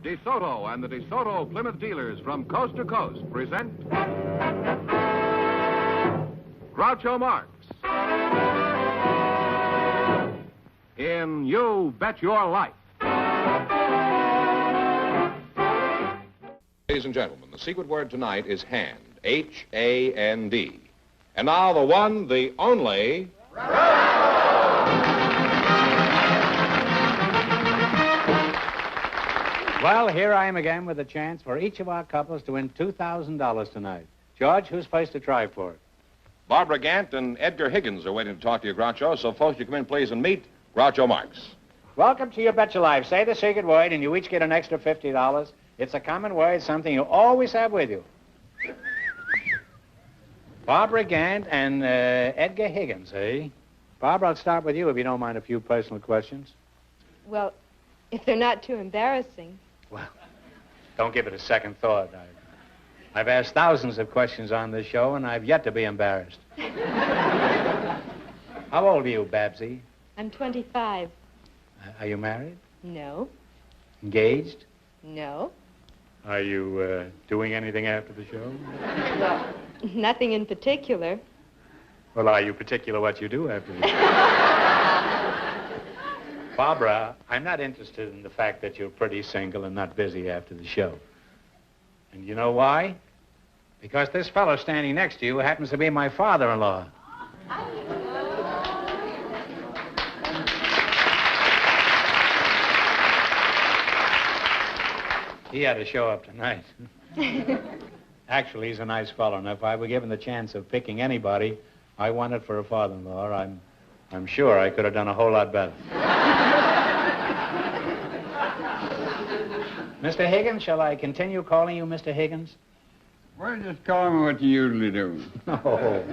DeSoto and the DeSoto Plymouth dealers from coast to coast present Groucho Marx in You Bet Your Life. Ladies and gentlemen, the secret word tonight is hand. H-A-N-D. And now the one, the only... Well, here I am again with a chance for each of our couples to win $2,000 tonight. George, who's first to try for it? Barbara Gant and Edgar Higgins are waiting to talk to you, Groucho. So, folks, you come in, please, and meet Groucho Marx. Welcome to You Bet Your Life. Say the secret word, and you each get an extra $50. It's a common word, something you always have with you. Barbara Gant and Edgar Higgins, eh? Barbara, I'll start with you if you don't mind a few personal questions. Well, if they're not too embarrassing. Well, don't give it a second thought. I've asked thousands of questions on this show, and I've yet to be embarrassed. How old are you, Babsy? I'm 25. Are you married? No. Engaged? No. Are you doing anything after the show? Well, nothing in particular. Well, are you particular what you do after the show? Barbara, I'm not interested in the fact that you're pretty single and not busy after the show. And you know why? Because this fellow standing next to you happens to be my father-in-law. He had to show up tonight. Actually, he's a nice fellow, and if I were given the chance of picking anybody I wanted for a father-in-law, I'm sure I could have done a whole lot better. Mr. Higgins, shall I continue calling you Mr. Higgins? Well, just call me what you usually do. Oh,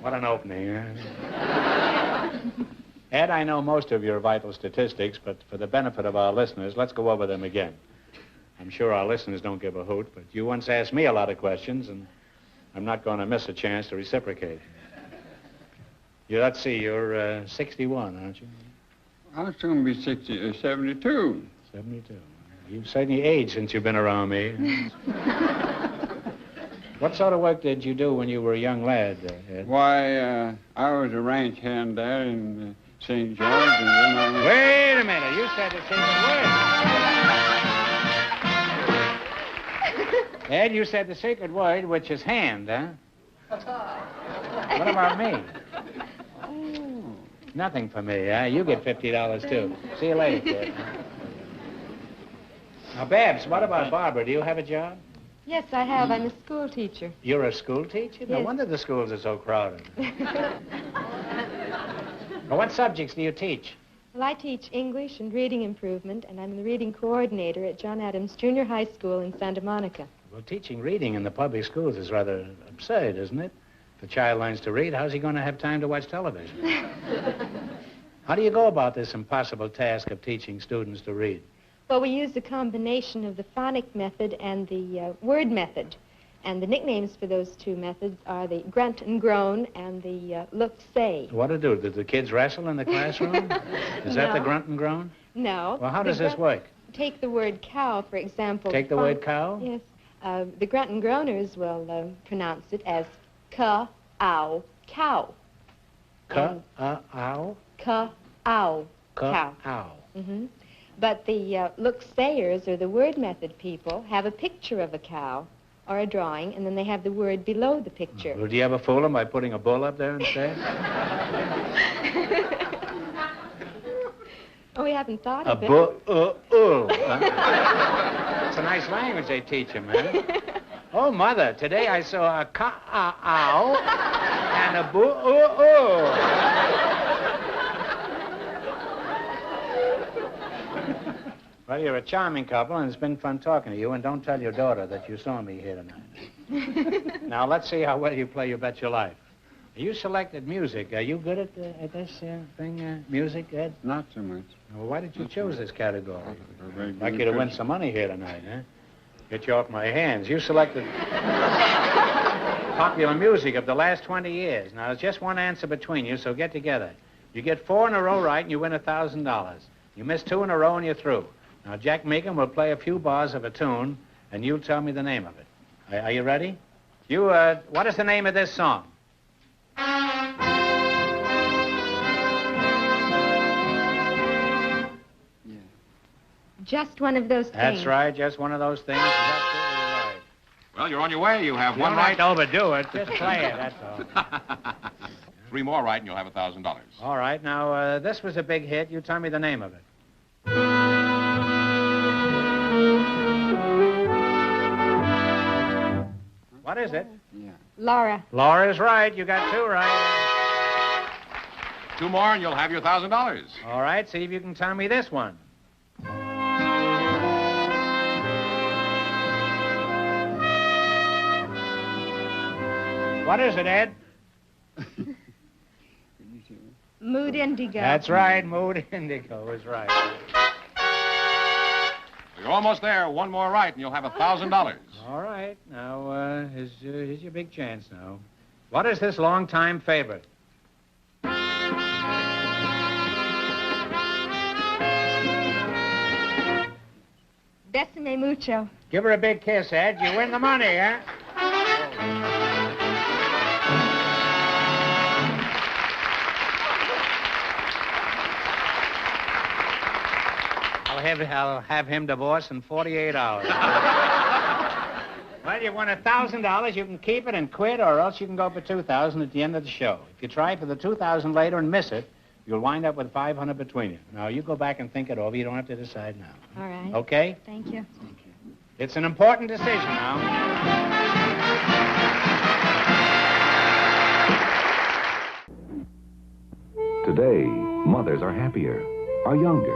what an opening, huh? Ed, I know most of your vital statistics, but for the benefit of our listeners, let's go over them again. I'm sure our listeners don't give a hoot, but you once asked me a lot of questions, and I'm not going to miss a chance to reciprocate. Let's see, you're 61, aren't you? I'll soon be 72. 72. You've certainly aged since you've been around me. What sort of work did you do when you were a young lad, Ed? Why, I was a ranch hand there in St. George, and then I... Wait a minute. You said the secret word. Ed, you said the secret word, which is hand, huh? What about me? Oh. Nothing for me, huh? You get $50, too. See you later, kid. Now, Babs, what about Barbara? Do you have a job? Yes, I have. I'm a school teacher. You're a school teacher? No wonder the schools are so crowded. Well, what subjects do you teach? Well, I teach English and reading improvement, and I'm the reading coordinator at John Adams Junior High School in Santa Monica. Well, teaching reading in the public schools is rather absurd, isn't it? If a child learns to read, how's he going to have time to watch television? How do you go about this impossible task of teaching students to read? Well, we use a combination of the phonic method and the word method. And the nicknames for those two methods are the grunt and groan and the look-say. What do? Did the kids wrestle in the classroom? Is that the grunt and groan? No. Well, how does this work? Take the word cow, for example. Take the word cow? Yes. The grunt and groaners will pronounce it as ka-ow, cow. Ka-ow? Ka-ow, cow. Ka-ow. Mm-hmm. But the look-sayers, or the word method people, have a picture of a cow or a drawing, and then they have the word below the picture. Well, do you ever fool them by putting a bull up there instead? Oh, we haven't thought of it. It's a nice language they teach them, man. Oh, Mother, today I saw a ka-ow and a Well, you're a charming couple, and it's been fun talking to you, and don't tell your daughter that you saw me here tonight. Now, let's see how well you play You Bet Your Life. You selected music. Are you good at this thing, music, Ed? Not so much. Well, why did you choose this category? I'd like you to win some money here tonight, huh? Get you off my hands. You selected popular music of the last 20 years. Now, there's just one answer between you, so get together. You get 4 in a row right, and you win $1,000. You miss 2 in a row, and you're through. Now, Jack Meekum will play a few bars of a tune, and you'll tell me the name of it. Are you ready? What is the name of this song? Just one of those things. That's right, just one of those things. Is absolutely right. Well, you're on your way. You have You one don't have right. to overdo it. Just play it, that's all. 3 more right, and you'll have $1,000. All right, now, this was a big hit. You tell me the name of it. What is it? Yeah. Laura. Laura's right. You got 2 right. 2 more, and you'll have your $1,000. All right, see if you can tell me this one. What is it, Ed? Mood Indigo. That's right. Mood Indigo is right. You're almost there. 1 more right, and you'll have $1,000. All right. Now, here's your big chance now. What is this long-time favorite? Besame Mucho. Give her a big kiss, Ed. You win the money, huh? I'll have him divorced in 48 hours. Well, you won $1,000. You can keep it and quit, or else you can go for $2,000 at the end of the show. If you try for the $2,000 later and miss it, you'll wind up with $500 between you. Now, you go back and think it over. You don't have to decide now. All right. Okay? Thank you. It's an important decision now. Today, mothers are happier, are younger.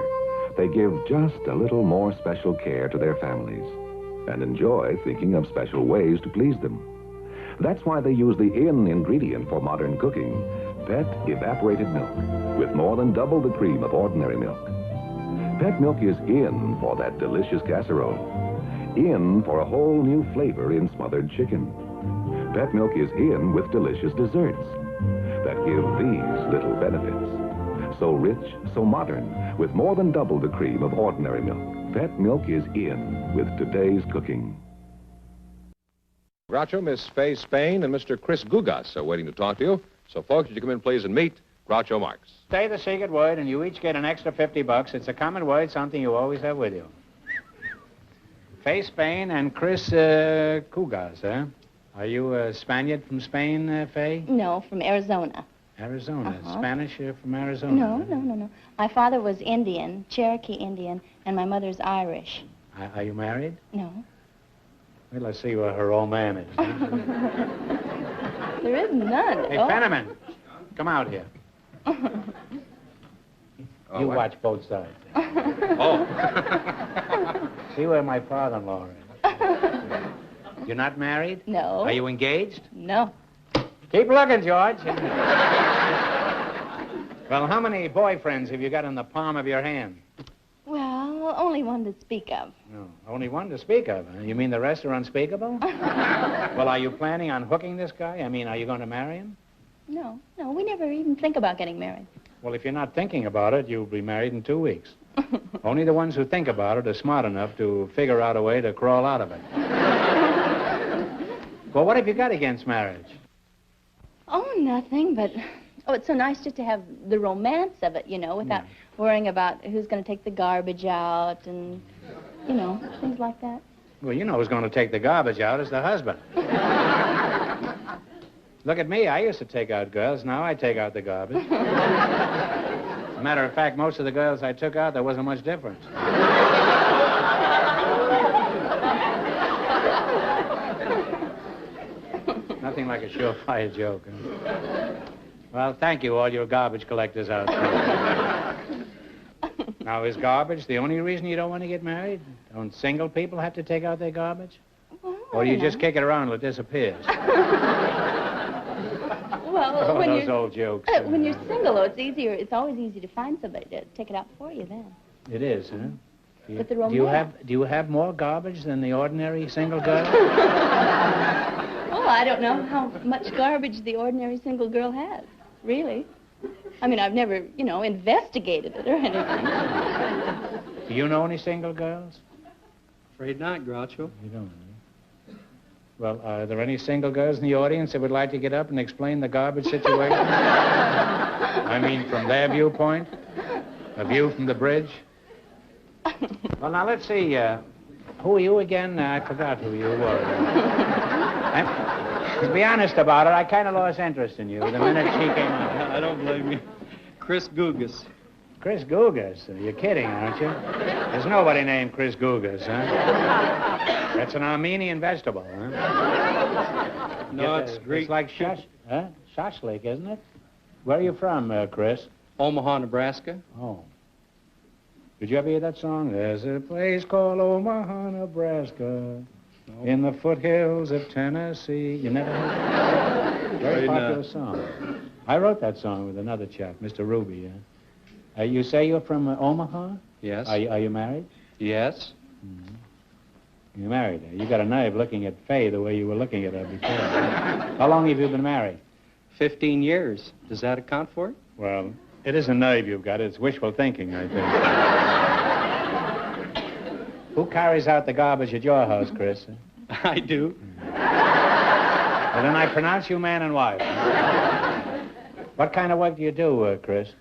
They give just a little more special care to their families and enjoy thinking of special ways to please them. That's why they use the in ingredient for modern cooking, Pet evaporated milk, with more than double the cream of ordinary milk. Pet milk is in for that delicious casserole, in for a whole new flavor in smothered chicken. Pet milk is in with delicious desserts that give these little benefits. So rich, so modern, with more than double the cream of ordinary milk. Pet milk is in with today's cooking. Groucho, Miss Fay Spain, and Mr. Chris Gugas are waiting to talk to you. So, folks, would you come in, please, and meet Groucho Marx. Say the secret word, and you each get an extra $50. It's a common word, something you always have with you. Fay Spain and Chris Gugas, huh? Are you a Spaniard from Spain, Fay? No, from Arizona. Arizona. Spanish from Arizona? No. My father was Indian, Cherokee Indian, and my mother's Irish. Are you married? No. Well, let's see what her old man is. There is none. Hey, Fenneman, come out here. You what? watch both sides. Oh. See where my father-in-law is. You're not married? No. Are you engaged? No. Keep looking, George. Well, how many boyfriends have you got in the palm of your hand? Well, only one to speak of. No, only one to speak of. Huh? You mean the rest are unspeakable? Well, are you planning on hooking this guy? I mean, are you going to marry him? No, we never even think about getting married. Well, if you're not thinking about it, you'll be married in 2 weeks. Only the ones who think about it are smart enough to figure out a way to crawl out of it. Well, what have you got against marriage? Oh, nothing, but... Oh, it's so nice just to have the romance of it, without worrying about who's going to take the garbage out and, things like that. Well, you know who's going to take the garbage out is the husband. Look at me. I used to take out girls. Now I take out the garbage. As a matter of fact, most of the girls I took out, there wasn't much difference. Nothing like a surefire joke. Huh? Well, thank you, all your garbage collectors out there. Now, is garbage the only reason you don't want to get married? Don't single people have to take out their garbage? Well, Or you just kick it around till it disappears? Well, when those you're... old jokes. When you're single, though, it's always easy to find somebody to take it out for you then. It is, huh? But the romance... Do you have more garbage than the ordinary single girl? Oh, I don't know how much garbage the ordinary single girl has, really. I mean, I've never, investigated it or anything. Do you know any single girls? Afraid not, Groucho. You don't, huh? Well, are there any single girls in the audience that would like to get up and explain the garbage situation? I mean, from their viewpoint? A view from the bridge? Well, now, let's see. Who are you again? I forgot who you were. To be honest about it, I kind of lost interest in you the minute she came out. I don't blame you. Chris Gugas. Chris Gugas? You're kidding, aren't you? There's nobody named Chris Gugas, huh? That's an Armenian vegetable, huh? No, it's Greek. It's like shashlik, isn't it? Where are you from, Chris? Omaha, Nebraska. Oh. Did you ever hear that song? There's a place called Omaha, Nebraska, in the foothills of Tennessee. You never heard that? Very popular song. I wrote that song with another chap, Mr. Ruby. You say you're from Omaha? Yes. Are you married? Yes. Mm-hmm. You're married. You got a nerve looking at Faye the way you were looking at her before. How long have you been married? 15 years. Does that account for it? Well, it isn't nerve you've got. It's wishful thinking, I think. Who carries out the garbage at your house, Chris? I do. Well, then I pronounce you man and wife. What kind of work do you do, Chris?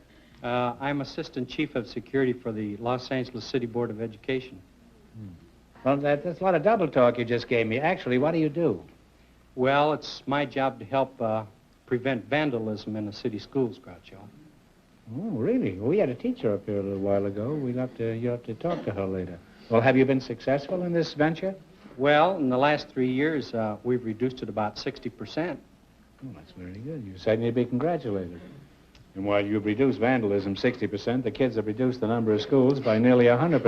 I'm Assistant Chief of Security for the Los Angeles City Board of Education. Well, that's a lot of double talk you just gave me. Actually, what do you do? Well, it's my job to help prevent vandalism in the city schools, Groucho. Oh, really? Well, we had a teacher up here a little while ago. You'll have to talk to her later. Well, have you been successful in this venture? Well, in the last 3 years, we've reduced it about 60%. Oh, that's very good. You certainly be congratulated. And while you've reduced vandalism 60%, the kids have reduced the number of schools by nearly 100%.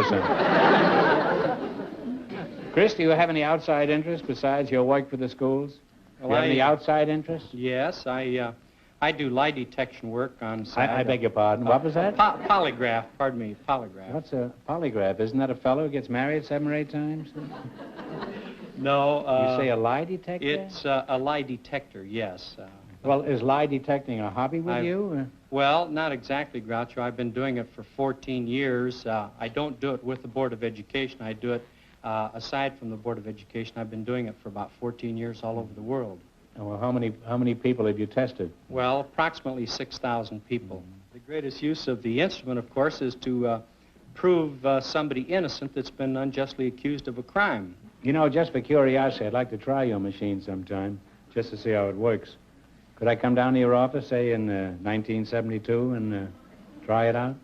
Chris, do you have any outside interest besides your work for the schools? Do you have any outside interest? Yes, I do lie detection work on... I beg your pardon. What was that? Polygraph. Pardon me, polygraph. What's a polygraph? Isn't that a fellow who gets married 7 or 8 times? No. You say a lie detector? It's a lie detector, yes. Well, is lie detecting a hobby with you? Well, not exactly, Groucho. I've been doing it for 14 years. I don't do it with the Board of Education. I do it aside from the Board of Education. I've been doing it for about 14 years all over the world. Well, how many people have you tested? Well, approximately 6,000 people. The greatest use of the instrument, of course, is to prove somebody innocent that's been unjustly accused of a crime. You know, just for curiosity, I'd like to try your machine sometime, just to see how it works. Could I come down to your office, say, in 1972 and try it out?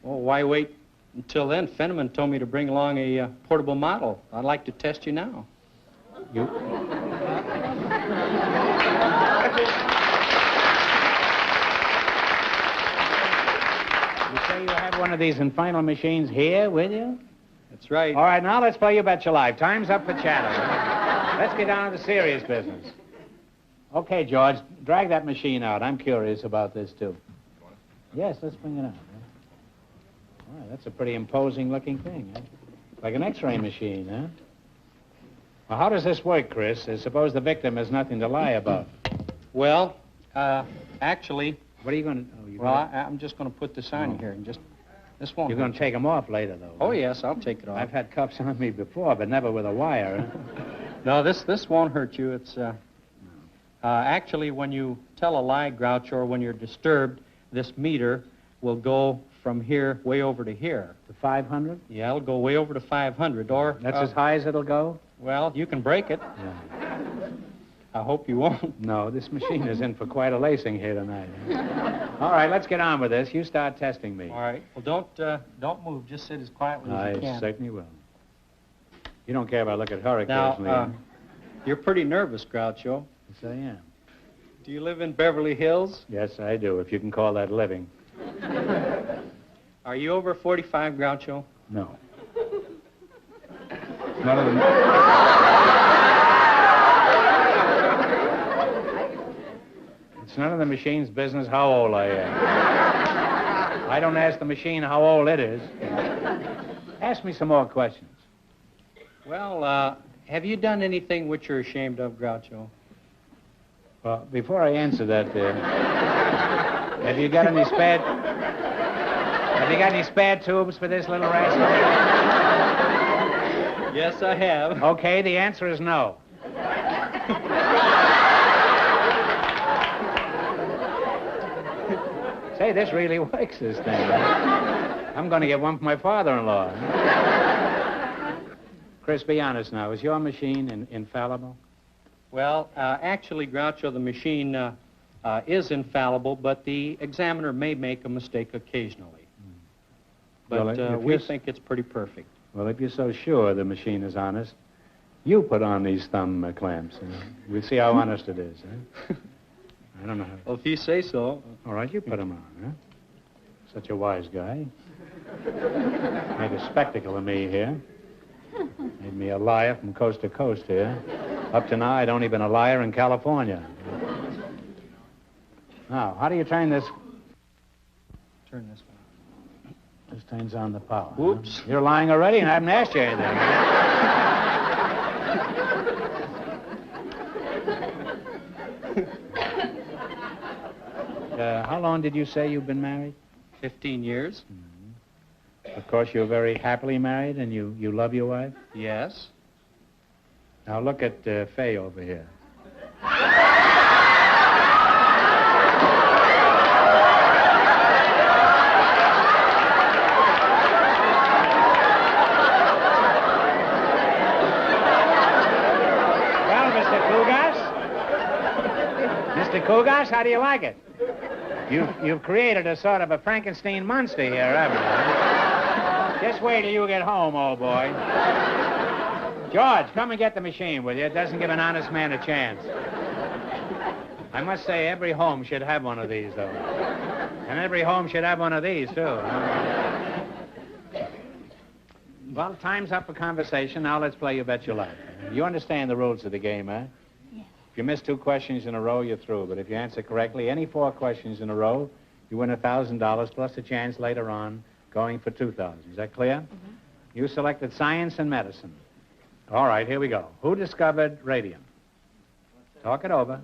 Well, why wait until then? Fenneman told me to bring along a portable model. I'd like to test you now. You... You say you have one of these final machines here with you? That's right. All right, now let's play You Bet Your Life. Time's up for chatter. Let's get down to the serious business. Okay, George, drag that machine out. I'm curious about this, too. Yes, let's bring it out. All right, that's a pretty imposing-looking thing, huh? Like an X-ray machine, huh? Well, how does this work, Chris? Suppose the victim has nothing to lie about. Well, actually... What are you going to... I'm just going to put this on here and just... This won't... You're going to take them off later, though. Oh, yes, I'll take it off. I've had cuffs on me before, but never with a wire, huh? No, this won't hurt you. It's... actually, when you tell a lie, Groucho, or when you're disturbed, this meter will go from here way over to here. To 500? Yeah, it'll go way over to 500, or... That's as high as it'll go? Well, you can break it. Yeah. I hope you won't. No, this machine is in for quite a lacing here tonight. All right, let's get on with this. You start testing me. All right. Well, don't move. Just sit as quietly as you can. I certainly will. You don't care if I look at her occasionally. Now, you're pretty nervous, Groucho. Yes, I am. Do you live in Beverly Hills? Yes, I do, if you can call that living. Are you over 45, Groucho? No. None of them. It's none of the machine's business how old I am. I don't ask the machine how old it is. Ask me some more questions. Well, have you done anything which you're ashamed of, Groucho? Well, before I answer that, have you got any spare... Have you got any spare tubes for this little rascal? Yes, I have. Okay, the answer is no. Say, this really works, this thing. I'm going to get one for my father-in-law. Chris, be honest now. Is your machine infallible? Well, actually, Groucho, the machine is infallible, but the examiner may make a mistake occasionally. But Well, we think it's pretty perfect. Well, if you're so sure the machine is honest, you put on these thumb clamps. We'll see how honest it is. Huh? I don't know how. Well, if you say so. All right, you put them on, huh? Such a wise guy. Made a spectacle of me here. Made me a liar from coast to coast here. Up to now, I'd only been a liar in California. Now, how do you turn this? Turn this one. This turns on the power. Oops. Huh? You're lying already, and I haven't asked you anything. How long did you say you've been married? 15 years. Of course, you're very happily married, and you love your wife? Yes. Now, look at Fay over here. Well, Mr. Kugas? Mr. Kugas, how do you like it? You've created a sort of a Frankenstein monster here, haven't you? Just wait till you get home, old boy. George, come and get the machine, will you? It doesn't give an honest man a chance. I must say, every home should have one of these, though. And every home should have one of these, too. Well, time's up for conversation. Now let's play You Bet Your Life. You understand the rules of the game, eh? If you miss 2 questions in a row, you're through. But if you answer correctly any 4 questions in a row, you win $1,000 plus a chance later on going for $2,000. Is that clear? Mm-hmm. You selected science and medicine. All right, here we go. Who discovered radium? Talk it over.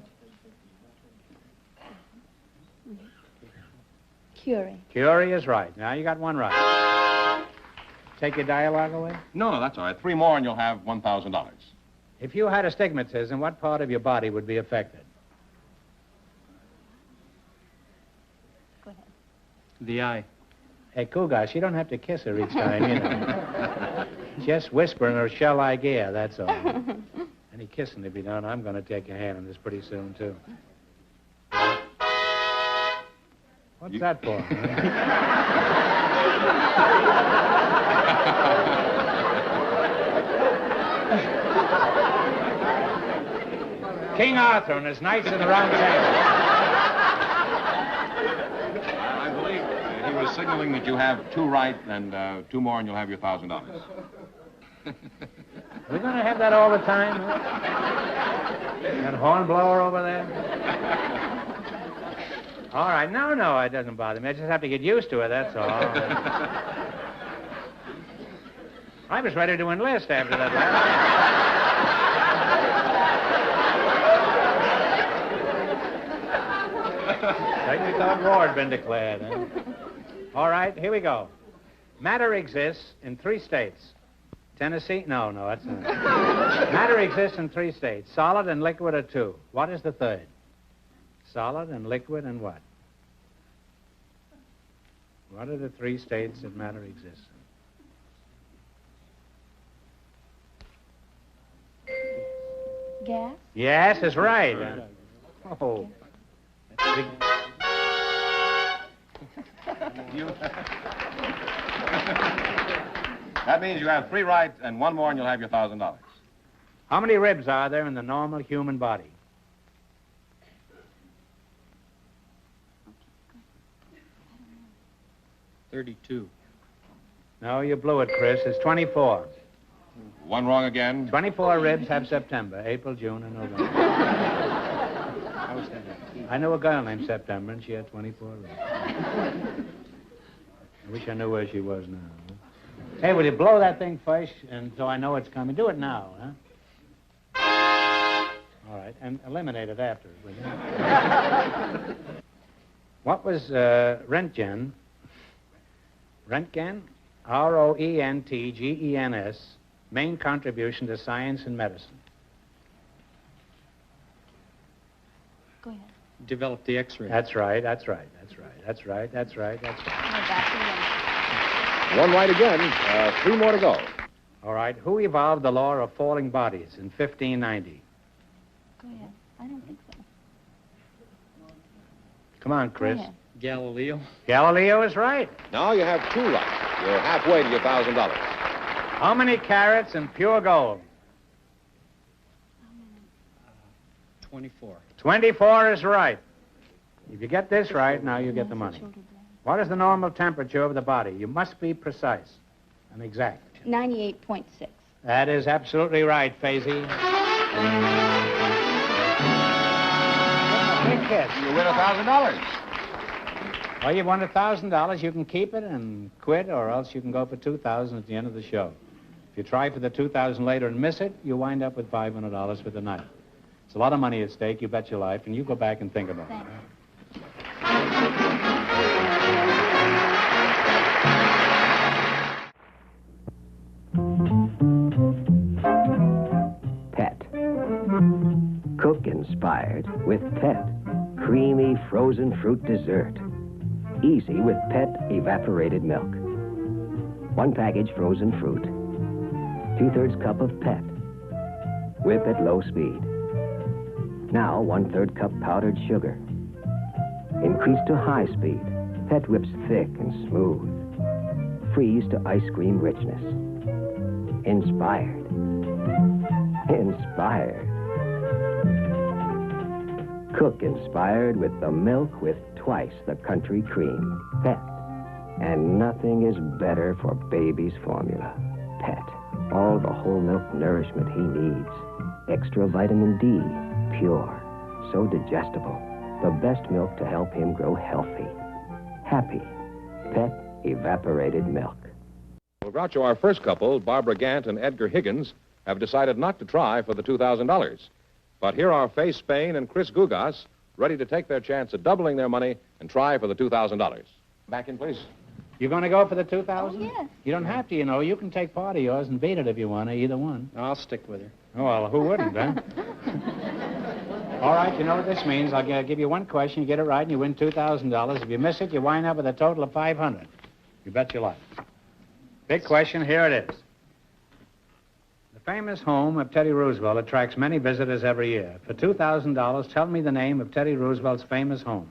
Curie. Curie is right. Now you got 1 right. Take your dialogue away? No, that's all right. 3 more and you'll have $1,000. If you had astigmatism, what part of your body would be affected? Go ahead. The eye. Hey, Kugas, you don't have to kiss her each time, you know. Just whisper in her shell like air, that's all. Any kissing if you don't, I'm going to take your hand on this pretty soon, too. What's that for? King Arthur and his knights in the round table. I believe he was signaling that you have 2 right and 2 more and you'll have your $1,000. We're going to have that all the time, huh? That hornblower over there? All right, no, it doesn't bother me. I just have to get used to it, that's all. I was ready to enlist after that last. Like we thought war had been declared, huh? All right, here we go. Matter exists in 3 states. Tennessee? No, that's not. Matter exists in 3 states. Solid and liquid are 2. What is the 3rd? Solid and liquid and what? What are the 3 states that matter exists in? Gas? Yes, that's right. Oh. That's big. That means you have 3 right and 1 more and you'll have your $1,000. How many ribs are there in the normal human body? 32. No, you blew it, Chris. It's 24. 1 wrong again. 24 ribs have September, April, June, and November. I knew a girl named September, and she had 24 ribs. I wish I knew where she was now. Hey, will you blow that thing first, and so I know it's coming? Do it now, huh? All right, and eliminate it after, will you? What was Röntgen Röntgen, R-O-E-N-T-G-E-N-S, main contribution to science and medicine. Go ahead. Develop the X-ray. That's right, that's right, that's right, that's right, that's right, that's right. We're back again. One right again. 3 more to go. All right, who evolved the law of falling bodies in 1590? Go ahead. I don't think so. Come on, Chris. Go ahead. Galileo. Galileo is right. Now you have 2 right. You're halfway to your $1,000. How many carats in pure gold? 24. 24 is right. If you get this right, now you get the money. What is the normal temperature of the body? You must be precise and exact. 98.6. That is absolutely right, Faisy. Big hit. You win $1,000. Well, you won $1,000. You can keep it and quit, or else you can go for $2,000 at the end of the show. If you try for the $2,000 later and miss it, you wind up with $500 for the night. It's a lot of money at stake, you bet your life, and you go back and think about it. Pet. Cook inspired with Pet. Creamy frozen fruit dessert. Easy with Pet evaporated milk. 1 package frozen fruit. 2/3 cup of Pet. Whip at low speed. Now 1/3 cup powdered sugar. Increase to high speed. Pet whips thick and smooth. Freeze to ice cream richness. Inspired. Inspired. Cook inspired with the milk with twice the country cream. Pet. And nothing is better for baby's formula. Pet. All the whole milk nourishment he needs. Extra vitamin D. Pure. So digestible. The best milk to help him grow healthy. Happy. Pet evaporated milk. Well, Groucho, our first couple, Barbara Gant and Edgar Higgins, have decided not to try for the $2,000. But here are Faye Spain and Chris Gugas, ready to take their chance at doubling their money and try for the $2,000. Back in, please. You going to go for the $2,000? Oh, yes. You don't have to, you know. You can take part of yours and beat it if you want to, either one. I'll stick with her. Oh, well, who wouldn't, huh? All right, you know what this means. I'll give you one question. You get it right, and you win $2,000. If you miss it, you wind up with a total of $500. You bet your life. Big question. Here it is. The famous home of Teddy Roosevelt attracts many visitors every year. For $2,000, tell me the name of Teddy Roosevelt's famous home.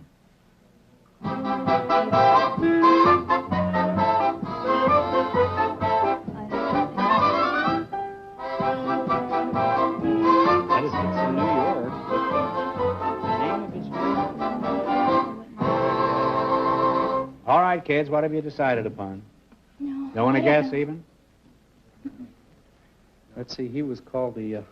That is, it's in New York. The name of his home. All right, kids, what have you decided upon? No. Don't want to I don't guess know. even? Let's see, he was called the,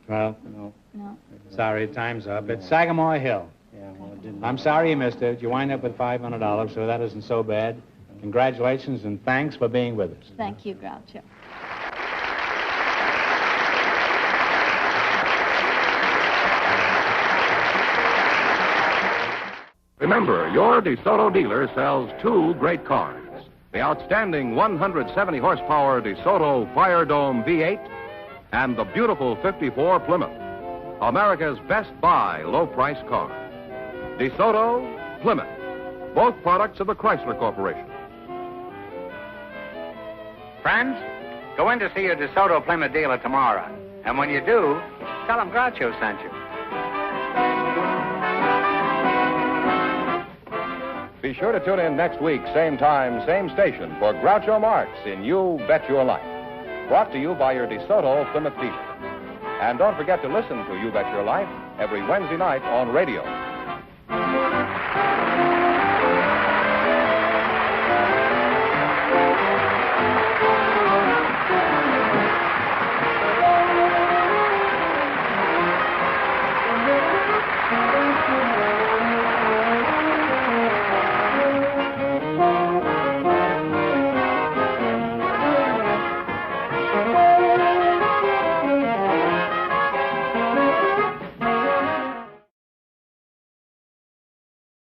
Well, no. No. sorry, time's up. It's Sagamore Hill. Yeah, well, it didn't. I'm sorry you missed it. You wind up with $500, so that isn't so bad. Congratulations and thanks for being with us. Thank you, Groucho. Remember, your DeSoto dealer sells 2 great cars. The outstanding 170 horsepower DeSoto Fire Dome V8 and the beautiful 54 Plymouth. America's best buy low-price car. DeSoto, Plymouth. Both products of the Chrysler Corporation. Friends, go in to see your DeSoto Plymouth dealer tomorrow. And when you do, tell him Groucho sent you. Be sure to tune in next week, same time, same station, for Groucho Marx in You Bet Your Life. Brought to you by your DeSoto Plymouth dealer. And don't forget to listen to You Bet Your Life every Wednesday night on radio.